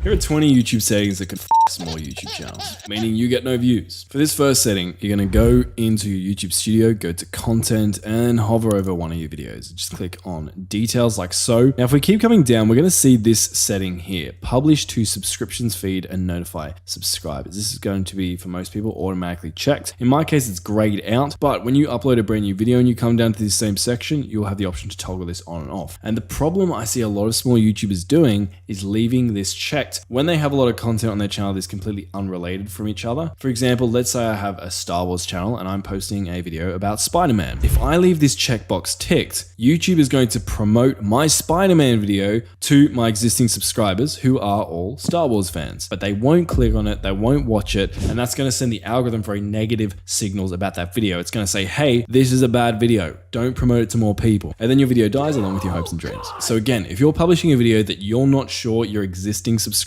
Here are 20 YouTube settings that could f small YouTube channels, meaning you get no views. For this first setting, you're gonna go into your YouTube studio, go to content and hover over one of your videos. Just click on details like so. Now, if we keep coming down, we're gonna see this setting here, publish to subscriptions feed and notify subscribers. This is going to be, for most people, automatically checked. In my case, it's grayed out, but when you upload a brand new video and you come down to this same section, you'll have the option to toggle this on and off. And the problem I see a lot of small YouTubers doing is leaving this checked when they have a lot of content on their channel that's completely unrelated from each other. For example, let's say I have a Star Wars channel and I'm posting a video about Spider-Man. If I leave this checkbox ticked, YouTube is going to promote my Spider-Man video to my existing subscribers who are all Star Wars fans, but they won't click on it, they won't watch it, and that's going to send the algorithm very negative signals about that video. It's going to say, hey, this is a bad video, don't promote it to more people. And then your video dies along with your hopes and dreams. So again, if you're publishing a video that you're not sure your existing subscribers,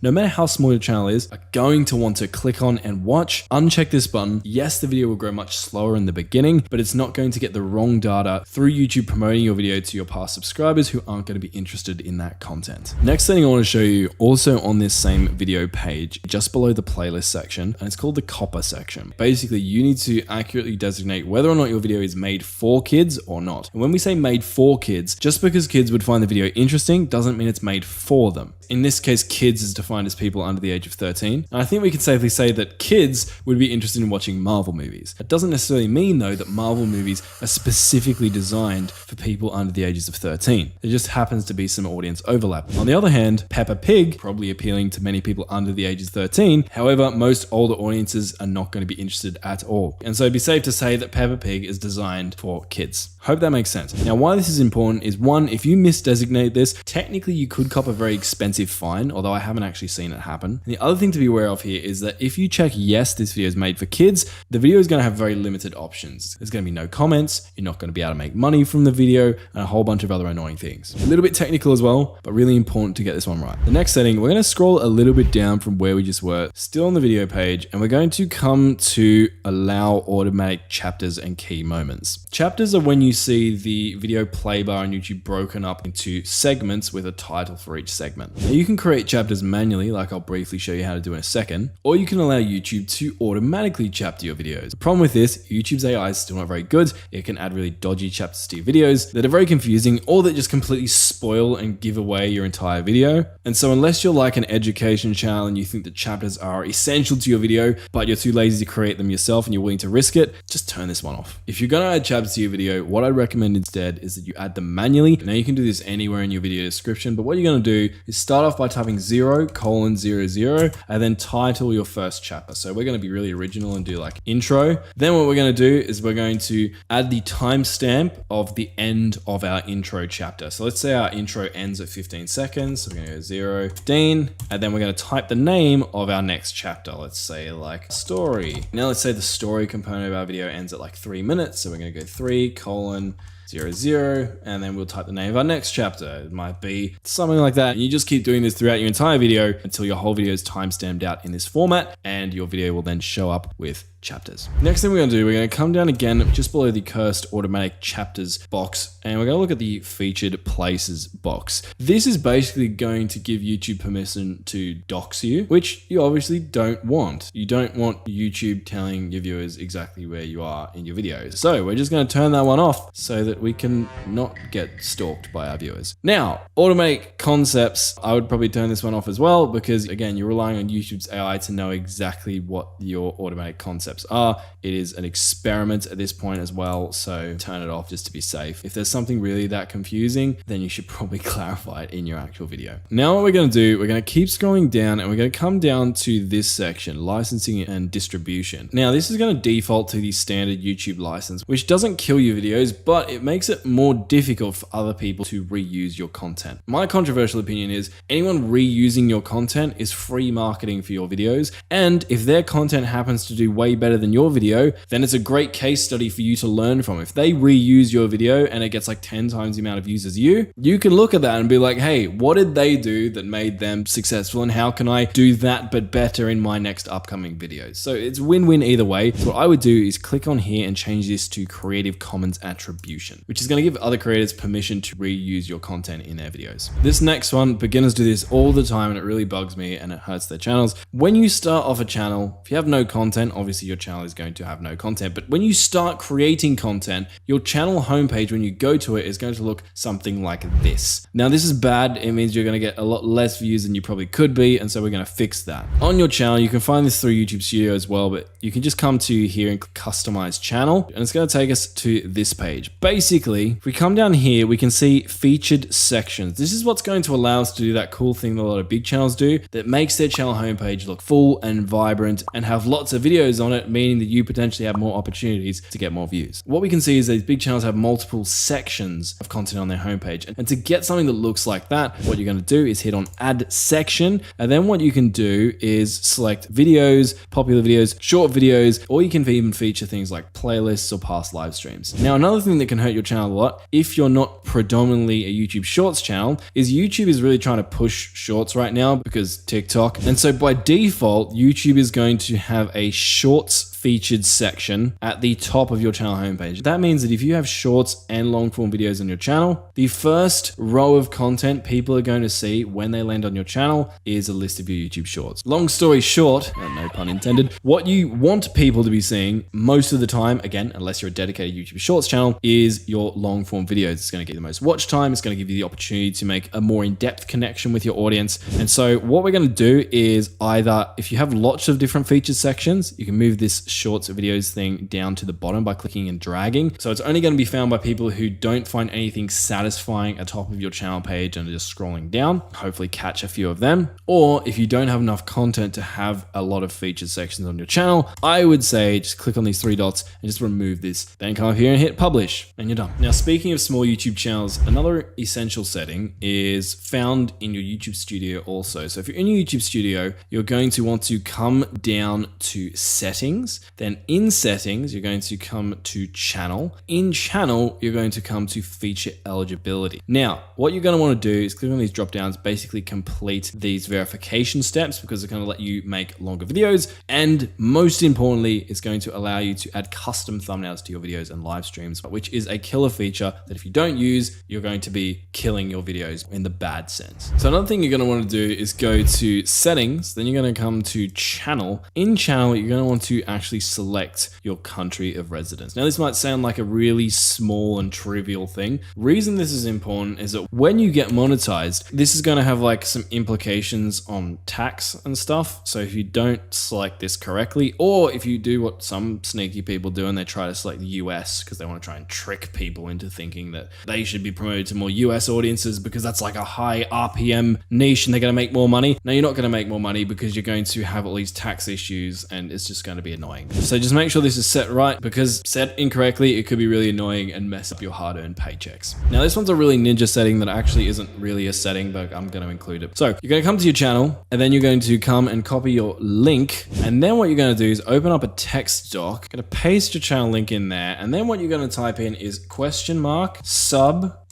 no matter how small your channel is, are going to want to click on and watch, uncheck this button. Yes, the video will grow much slower in the beginning, but it's not going to get the wrong data through YouTube promoting your video to your past subscribers who aren't going to be interested in that content. Next thing I want to show you, also on this same video page, just below the playlist section, and it's called the copper section. Basically, you need to accurately designate whether or not your video is made for kids or not. And when we say made for kids, just because kids would find the video interesting doesn't mean it's made for them. In this case, kids is defined as people under the age of 13. And I think we can safely say that kids would be interested in watching Marvel movies. It doesn't necessarily mean, though, that Marvel movies are specifically designed for people under the ages of 13. There just happens to be some audience overlap. On the other hand, Peppa Pig, probably appealing to many people under the ages of 13. However, most older audiences are not going to be interested at all. And so it'd be safe to say that Peppa Pig is designed for kids. Hope that makes sense. Now, why this is important is, one, if you misdesignate this, technically you could cop a very expensive fine, although I haven't actually seen it happen. And the other thing to be aware of here is that if you check yes, this video is made for kids, the video is going to have very limited options. There's going to be no comments, you're not going to be able to make money from the video, and a whole bunch of other annoying things. A little bit technical as well, but really important to get this one right. The next setting, we're going to scroll a little bit down from where we just were, still on the video page, and we're going to come to allow automatic chapters and key moments. Chapters are when you see the video play bar on YouTube broken up into segments with a title for each segment. Now, you can create chapters manually, like I'll briefly show you how to do in a second, or you can allow YouTube to automatically chapter your videos. The problem with this, YouTube's AI is still not very good. It can add really dodgy chapters to your videos that are very confusing, or that just completely spoil and give away your entire video. And so unless you're like an education channel and you think that chapters are essential to your video, but you're too lazy to create them yourself and you're willing to risk it, just turn this one off. If you're gonna add chapters to your video, what I'd recommend instead is that you add them manually. Now, you can do this anywhere in your video description, but what you're gonna do is start off by typing 0:00 and then title your first chapter. So we're gonna be really original and do like intro. Then what we're gonna do is we're going to add the timestamp of the end of our intro chapter. So let's say our intro ends at 15 seconds. So we're gonna go 0:15, and then we're gonna type the name of our next chapter. Let's say like story. Now let's say the story component of our video ends at like 3 minutes. So we're gonna go 3:00, and then we'll type the name of our next chapter. It might be something like that. And you just keep doing this throughout your entire video until your whole video is timestamped out in this format, and your video will then show up with chapters. Next thing we're gonna do, we're gonna come down again just below the cursed automatic chapters box, and we're gonna look at the featured places box. This is basically going to give YouTube permission to dox you, which you obviously don't want. You don't want YouTube telling your viewers exactly where you are in your videos. So we're just gonna turn that one off so that we can not get stalked by our viewers. Now, automatic concepts, I would probably turn this one off as well, because again, you're relying on YouTube's AI to know exactly what your automatic concepts are. It is an experiment at this point as well, so turn it off just to be safe. If there's something really that confusing, then you should probably clarify it in your actual video. Now what we're going to do, we're going to keep scrolling down and we're going to come down to this section, licensing and distribution. Now this is going to default to the standard YouTube license, which doesn't kill your videos, but it makes it more difficult for other people to reuse your content. My controversial opinion is anyone reusing your content is free marketing for your videos, and if their content happens to do way better than your video, then it's a great case study for you to learn from. If they reuse your video and it gets like 10 times the amount of views as you can look at that and be like, hey, what did they do that made them successful, and how can I do that but better in my next upcoming videos? So it's win-win either way. So what I would do is click on here and change this to Creative Commons Attribution, which is going to give other creators permission to reuse your content in their videos. This next one, beginners do this all the time and it really bugs me and it hurts their channels. When you start off a channel, if you have no content, obviously your channel is going to have no content, but when you start creating content, your channel homepage, when you go to it, is going to look something like this. Now this is bad. It means you're going to get a lot less views than you probably could be, and so we're going to fix that. On your channel, you can find this through YouTube Studio as well, but you can just come to here and customize channel, and it's going to take us to this page. Basically, if we come down here, we can see featured sections. This is what's going to allow us to do that cool thing that a lot of big channels do, that makes their channel homepage look full and vibrant and have lots of videos on it, meaning that you potentially have more opportunities to get more views. What we can see is that these big channels have multiple sections of content on their homepage, and to get something that looks like that, what you're going to do is hit on add section, and then what you can do is select videos, popular videos, short videos, or you can even feature things like playlists or past live streams. Now, another thing that can hurt your channel a lot, if you're not predominantly a YouTube Shorts channel, is YouTube is really trying to push Shorts right now because TikTok. And so by default, YouTube is going to have a Shorts featured section at the top of your channel homepage. That means that if you have shorts and long form videos on your channel, the first row of content people are going to see when they land on your channel is a list of your YouTube Shorts. Long story short, no pun intended, what you want people to be seeing most of the time, again, unless you're a dedicated YouTube Shorts channel, is your long form videos. It's going to get the most watch time. It's going to give you the opportunity to make a more in-depth connection with your audience. And so what we're going to do is either, if you have lots of different featured sections, you can move this shorts videos thing down to the bottom by clicking and dragging. So it's only going to be found by people who don't find anything satisfying at the top of your channel page and are just scrolling down, hopefully catch a few of them. Or if you don't have enough content to have a lot of featured sections on your channel, I would say just click on these three dots and just remove this. Then come up here and hit publish and you're done. Now, speaking of small YouTube channels, another essential setting is found in your YouTube Studio also. So if you're in your YouTube Studio, you're going to want to come down to settings, then in settings, you're going to come to channel. In channel, you're going to come to feature eligibility. Now, what you're going to want to do is click on these drop downs, basically complete these verification steps because it's going to let you make longer videos. And most importantly, it's going to allow you to add custom thumbnails to your videos and live streams, which is a killer feature that if you don't use, you're going to be killing your videos in the bad sense. So another thing you're going to want to do is go to settings, then you're going to come to channel. In channel, you're going to want to actually select your country of residence. Now, this might sound like a really small and trivial thing. Reason this is important is that when you get monetized, this is going to have like some implications on tax and stuff. So if you don't select this correctly, or if you do what some sneaky people do and they try to select the US because they want to try and trick people into thinking that they should be promoted to more US audiences because that's like a high RPM niche and they're going to make more money. No, you're not going to make more money because you're going to have all these tax issues and it's just going to be annoying. So just make sure this is set right, because set incorrectly, it could be really annoying and mess up your hard-earned paychecks. Now, this one's a really ninja setting that actually isn't really a setting, but I'm going to include it. So you're going to come to your channel and then you're going to come and copy your link. And then what you're going to do is open up a text doc, going to paste your channel link in there. And then what you're going to type in is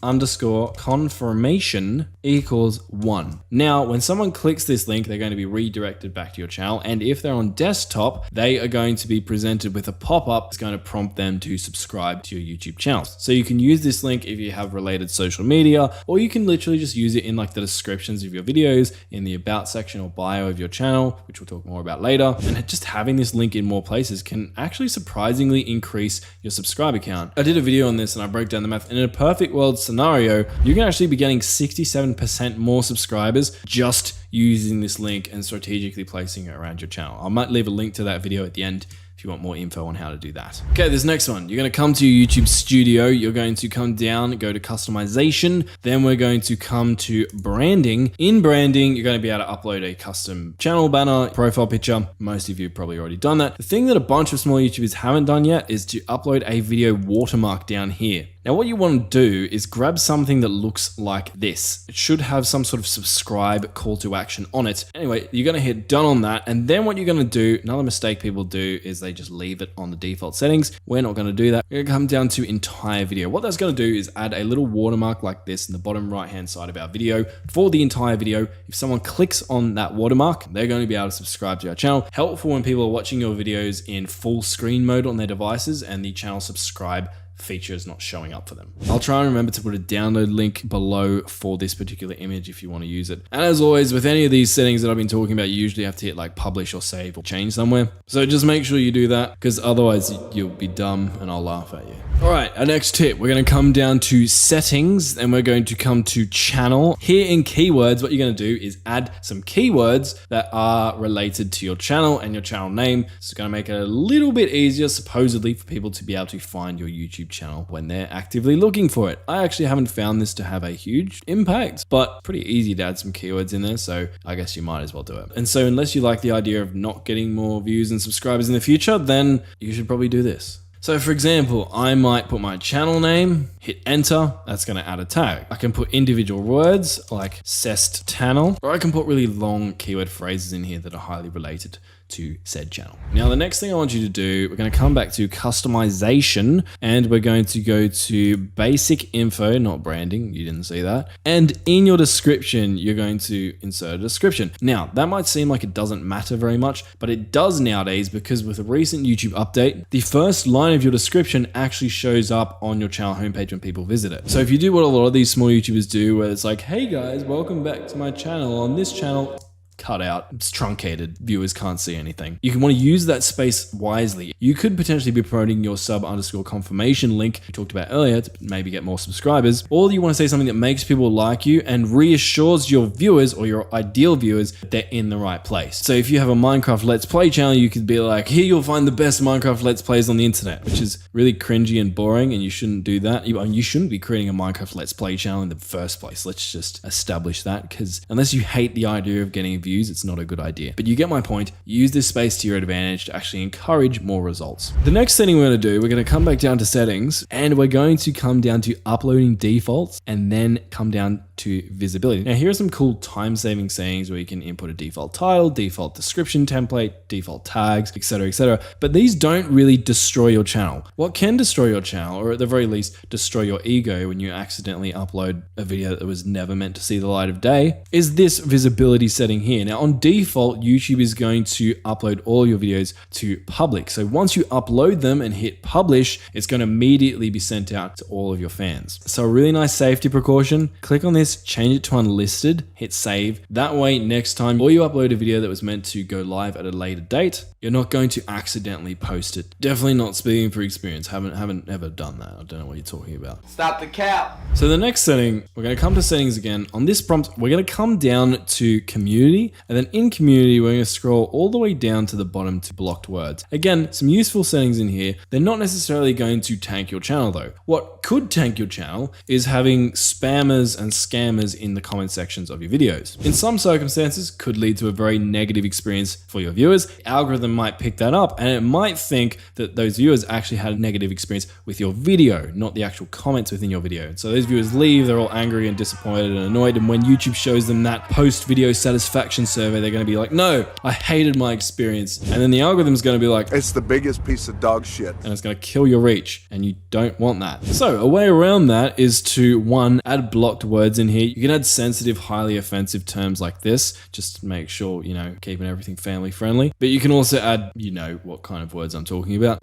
!sub_confirmation equals 1. Now, when someone clicks this link, they're going to be redirected back to your channel. And if they're on desktop, they are going to be presented with a pop-up that's going to prompt them to subscribe to your YouTube channels. So you can use this link if you have related social media, or you can literally just use it in like the descriptions of your videos, in the about section or bio of your channel, which we'll talk more about later. And just having this link in more places can actually surprisingly increase your subscriber count. I did a video on this and I broke down the math. And in a perfect world scenario, you can actually be getting 67% more subscribers just using this link and strategically placing it around your channel. I might leave a link to that video at the end if you want more info on how to do that. Okay, this next one, you're going to come to your YouTube Studio. You're going to come down, go to customization. Then we're going to come to branding. In branding, you're going to be able to upload a custom channel banner, profile picture. Most of you have probably already done that. The thing that a bunch of small YouTubers haven't done yet is to upload a video watermark down here. Now, what you want to do is grab something that looks like this. It should have some sort of subscribe call to action on it. Anyway, you're going to hit done on that. And then what you're going to do, another mistake people do is they they just leave it on the default settings. We're not going to do that. We're going to come down to entire video. What that's going to do is add a little watermark like this in the bottom right hand side of our video for the entire video. If someone clicks on that watermark, they're going to be able to subscribe to our channel. Helpful when people are watching your videos in full screen mode on their devices and the channel subscribe feature is not showing up for them. I'll try and remember to put a download link below for this particular image if you want to use it. And as always, with any of these settings that I've been talking about, you usually have to hit like publish or save or change somewhere. So just make sure you do that, because otherwise you'll be dumb and I'll laugh at you. All right, our next tip, we're going to come down to settings and we're going to come to channel. Here in keywords, what you're going to do is add some keywords that are related to your channel and your channel name. It's going to make it a little bit easier, supposedly, for people to be able to find your YouTube channel when they're actively looking for it. I actually haven't found this to have a huge impact, but pretty easy to add some keywords in there. So I guess you might as well do it. And so unless you like the idea of not getting more views and subscribers in the future, then you should probably do this. So for example, I might put my channel name, hit enter, that's going to add a tag. I can put individual words like cest channel, or I can put really long keyword phrases in here that are highly related to said channel. Now, the next thing I want you to do, we're going to come back to customization and we're going to go to basic info, not branding. You didn't see that. And in your description, you're going to insert a description. Now, that might seem like it doesn't matter very much, but it does nowadays, because with a recent YouTube update, the first line of your description actually shows up on your channel homepage when people visit it. So if you do what a lot of these small YouTubers do, where it's like, hey guys, welcome back to my channel. On this channel, cut out, it's truncated, viewers can't see anything. You can want to use that space wisely. You could potentially be promoting your sub_confirmation link we talked about earlier to maybe get more subscribers, or you want to say something that makes people like you and reassures your viewers or your ideal viewers that they're in the right place. So if you have a Minecraft Let's Play channel, you could be like, here you'll find the best Minecraft Let's Plays on the internet, which is really cringy and boring, and you shouldn't do that. You shouldn't be creating a Minecraft Let's Play channel in the first place. Let's just establish that, because unless you hate the idea of getting views, it's not a good idea. But you get my point. Use this space to your advantage to actually encourage more results. The next setting we're going to do, we're going to come back down to settings and we're going to come down to uploading defaults and then come down to visibility. Now, here are some cool time-saving settings where you can input a default title, default description template, default tags, etc., etc. But these don't really destroy your channel. What can destroy your channel, or at the very least destroy your ego when you accidentally upload a video that was never meant to see the light of day, is this visibility setting here. Now, on default, YouTube is going to upload all your videos to public. So once you upload them and hit publish, it's going to immediately be sent out to all of your fans. So a really nice safety precaution, click on this, change it to unlisted, hit save. That way, next time or you upload a video that was meant to go live at a later date, you're not going to accidentally post it. Definitely not speaking for experience. Haven't ever done that. I don't know what you're talking about. Stop the cap. So the next setting, we're going to come to settings again. On this prompt, we're going to come down to community, and then in community, we're going to scroll all the way down to the bottom to blocked words. Again, some useful settings in here. They're not necessarily going to tank your channel though. What could tank your channel is having spammers and scammers in the comment sections of your videos. In some circumstances, could lead to a very negative experience for your viewers. The algorithm might pick that up and it might think that those viewers actually had a negative experience with your video, not the actual comments within your video. So those viewers leave, they're all angry and disappointed and annoyed, and when YouTube shows them that post-video satisfaction survey, they're going to be like, no, I hated my experience. And then the algorithm's going to be like, it's the biggest piece of dog shit. And it's going to kill your reach, and you don't want that. So a way around that is to, one, add blocked words in here. You can add sensitive, highly offensive terms like this, just to make sure, you know, keeping everything family friendly. But you can also add, you know, what kind of words I'm talking about.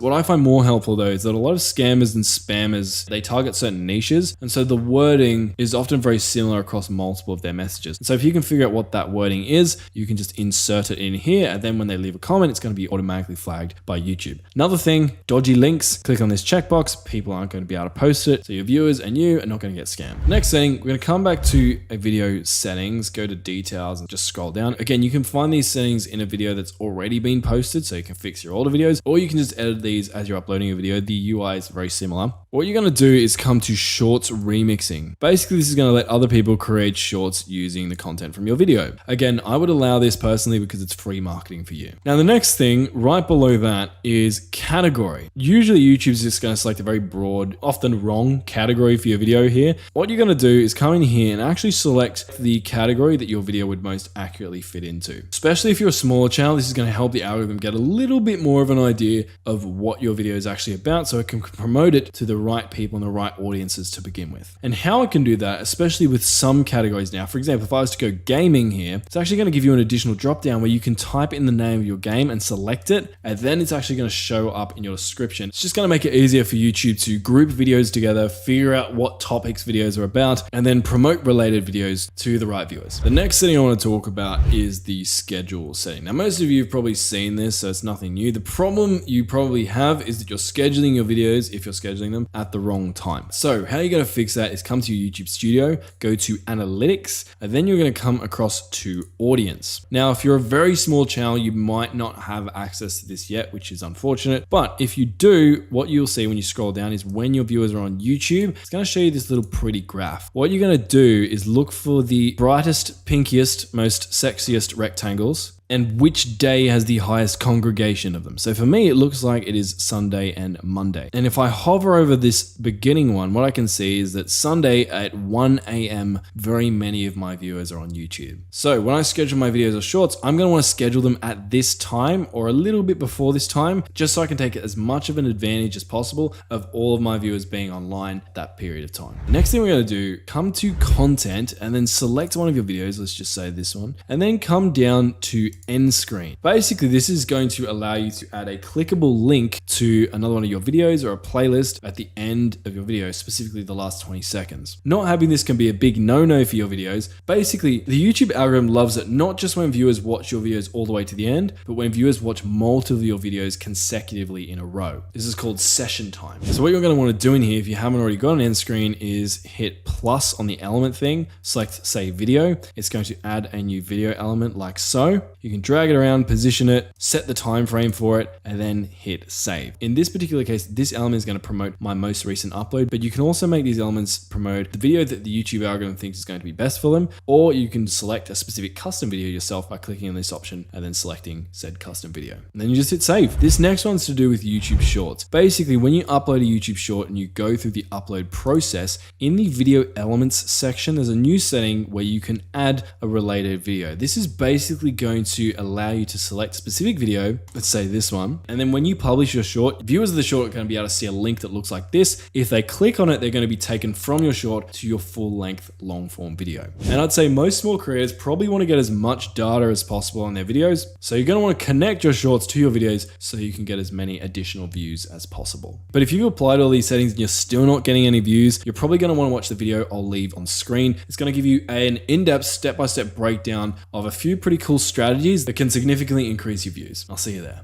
What I find more helpful though is that a lot of scammers and spammers, they target certain niches, and so the wording is often very similar across multiple of their messages. So if you can figure out what that wording is, you can just insert it in here, and then when they leave a comment, it's going to be automatically flagged by YouTube. Another thing, dodgy links. Click on this checkbox. People aren't going to be able to post it, so your viewers and you are not going to get scammed. Next setting, we're going to come back to a video settings, go to details and just scroll down. Again, you can find these settings in a video that's already been posted, so you can fix your older videos, or you can just edit these as you're uploading a video. The UI is very similar. What you're going to do is come to shorts remixing. Basically, this is going to let other people create shorts using the content from your video. Again, I would allow this personally because it's free marketing for you. Now, the next thing right below that is category. Usually YouTube's just going to select a very broad, often wrong category for your video here. What you're going to do is come in here and actually select the category that your video would most accurately fit into. Especially if you're a smaller channel, this is going to help the algorithm get a little bit more of an idea of what your video is actually about so it can promote it to the right people and the right audiences to begin with. And how it can do that, especially with some categories now. For example, if I was to go gaming here, it's actually going to give you an additional drop down where you can type in the name of your game and select it, and then it's actually going to show up in your description. It's just going to make it easier for YouTube to group videos together, figure out what topics videos are about, and then promote related videos to the right viewers. The next setting I want to talk about is the schedule setting. Now, most of you have probably seen this, so it's nothing new. The problem you probably have is that you're scheduling your videos, if you're scheduling them, at the wrong time. So how you're going to fix that is come to your YouTube Studio, go to Analytics, and then you're going to come across to Audience. Now, if you're a very small channel, you might not have access to this yet, which is unfortunate. But if you do, what you'll see when you scroll down is when your viewers are on YouTube, it's going to show you this little pretty graph. What you're going to do is look for the brightest, pinkiest, most sexiest rectangles and which day has the highest congregation of them. So for me, it looks like it is Sunday and Monday. And if I hover over this beginning one, what I can see is that Sunday at 1 a.m., very many of my viewers are on YouTube. So when I schedule my videos or shorts, I'm going to want to schedule them at this time or a little bit before this time, just so I can take as much of an advantage as possible of all of my viewers being online that period of time. The next thing we're going to do, come to content and then select one of your videos. Let's just say this one, and then come down to end screen. Basically, this is going to allow you to add a clickable link to another one of your videos or a playlist at the end of your video, specifically the last 20 seconds. Not having this can be a big no-no for your videos. Basically, the YouTube algorithm loves it not just when viewers watch your videos all the way to the end, but when viewers watch multiple of your videos consecutively in a row. This is called session time. So what you're going to want to do in here, if you haven't already got an end screen, is hit plus on the element thing, select say video. It's going to add a new video element like so. You can drag it around, position it, set the time frame for it, and then hit save. In this particular case, this element is going to promote my most recent upload, but you can also make these elements promote the video that the YouTube algorithm thinks is going to be best for them, or you can select a specific custom video yourself by clicking on this option and then selecting said custom video. And then you just hit save. This next one's to do with YouTube Shorts. Basically, when you upload a YouTube short and you go through the upload process, in the video elements section, there's a new setting where you can add a related video. This is basically going to allow you to select a specific video, let's say this one, and then when you publish your short, viewers of the short are going to be able to see a link that looks like this. If they click on it, they're going to be taken from your short to your full-length long-form video. And I'd say most small creators probably want to get as much data as possible on their videos, so you're going to want to connect your shorts to your videos so you can get as many additional views as possible. But if you've applied all these settings and you're still not getting any views, you're probably going to want to watch the video I'll leave on screen. It's going to give you an in-depth step-by-step breakdown of a few pretty cool strategies that can significantly increase your views. I'll see you there.